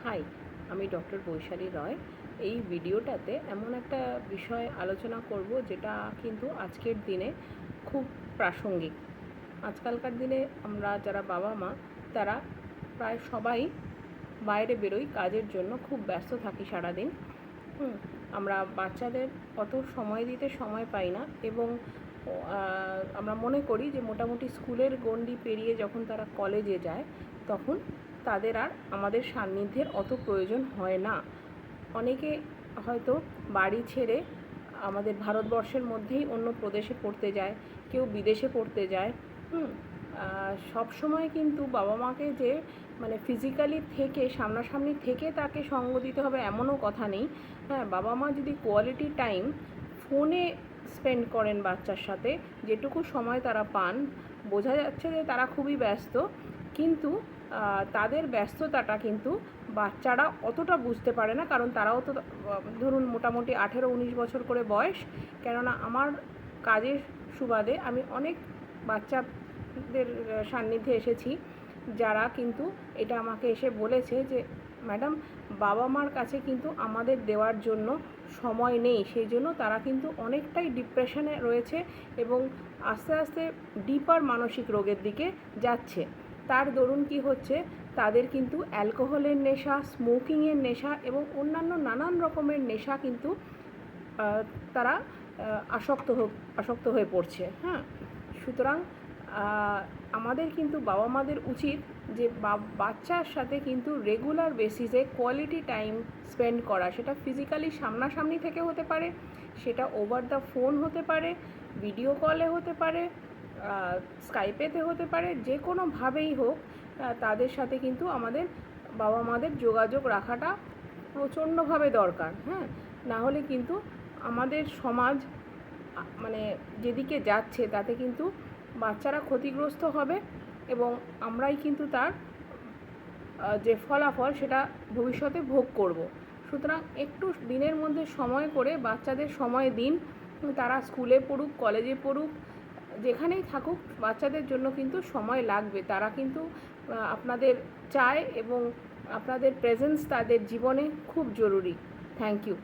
High, আমি doctor Vaishali রয়। এই ভিডিওটাতে এমন একটা বিষয় আলোচনা করব যেটা কিন্তু আজকের দিনে খুব প্রাসঙ্গিক। আজকালকার দিনে আমরা যারা বাবা মা তারা প্রায় সবাই বাইরে বেরোই কাজের জন্য, খুব ব্যস্ত থাকি সারাদিন। আমরা বাচ্চাদের অত সময় দিতে সময় পাই না এবং আমরা মনে করি যে মোটামুটি স্কুলের গণ্ডি পেরিয়ে যখন তারা কলেজে যায় তখন তাদের আর আমাদের সান্নিধ্যের অত প্রয়োজন হয় না। অনেকে হয়তো বাড়ি ছেড়ে আমাদের ভারতবর্ষের মধ্যেই অন্য প্রদেশে পড়তে যায়, কেউ বিদেশে পড়তে যায়। সব সময় কিন্তু বাবা মাকে যে মানে ফিজিক্যালি থেকে সামনাসামনি থেকে তাকে সঙ্গ দিতে হবে এমনও কথা নেই। হ্যাঁ, বাবা মা যদি কোয়ালিটি টাইম ফোনে স্পেন্ড করেন বাচ্চার সাথে, যেটুকু সময় তারা পান, বোঝা যাচ্ছে যে তারা খুবই ব্যস্ত, কিন্তু তাদের ব্যস্ততাটা কিন্তু বাচ্চারা অতটা বুঝতে পারে না, কারণ তারাও তো ধরুন মোটামুটি 18-19 বছর করে বয়স। কেননা আমার কাজের সুবাদে আমি অনেক বাচ্চাদের সান্নিধ্যে এসেছি যারা কিন্তু এটা আমাকে এসে বলেছে যে ম্যাডাম, বাবা মার কাছে কিন্তু আমাদের দেওয়ার জন্য সময় নেই, সেই জন্য তারা কিন্তু অনেকটাই ডিপ্রেশনে রয়েছে এবং আস্তে আস্তে ডিপার মানসিক রোগের দিকে যাচ্ছে। তার দরুন কি হচ্ছে, তাদের কিন্তু অ্যালকোহলের নেশা, স্মোকিংয়ের নেশা এবং অন্যান্য নানান রকমের নেশা কিন্তু তারা আসক্ত হয়ে পড়ছে। হ্যাঁ, সুতরাং আমাদের কিন্তু বাবা মাদের উচিত যে বাচ্চার সাথে কিন্তু রেগুলার বেসিসে কোয়ালিটি টাইম স্পেন্ড করা। সেটা ফিজিক্যালি সামনাসামনি থেকে হতে পারে, সেটা ওভার দ্য ফোন হতে পারে, ভিডিও কলে হতে পারে, স্কাইপেতে হতে পারে, যে কোনোভাবেই হোক তাদের সাথে কিন্তু আমাদের বাবা মাদের যোগাযোগ রাখাটা প্রচণ্ডভাবে দরকার। হ্যাঁ, না হলে কিন্তু আমাদের সমাজ মানে যেদিকে যাচ্ছে তাতে কিন্তু বাচ্চারা ক্ষতিগ্রস্ত হবে এবং আমরাই কিন্তু তার যে ফলাফল সেটা ভবিষ্যতে ভোগ করব। সুতরাং একটু দিনের মধ্যে সময় করে বাচ্চাদের সময় দিন। তারা স্কুলে পড়ুক, কলেজে পড়ুক, যেখানেই থাকুক, বাচ্চাদের জন্য কিন্তু সময় লাগবে। তারা কিন্তু আপনাদের চায় এবং আপনাদের প্রেজেন্স তাদের জীবনে খুব জরুরি। Thank you.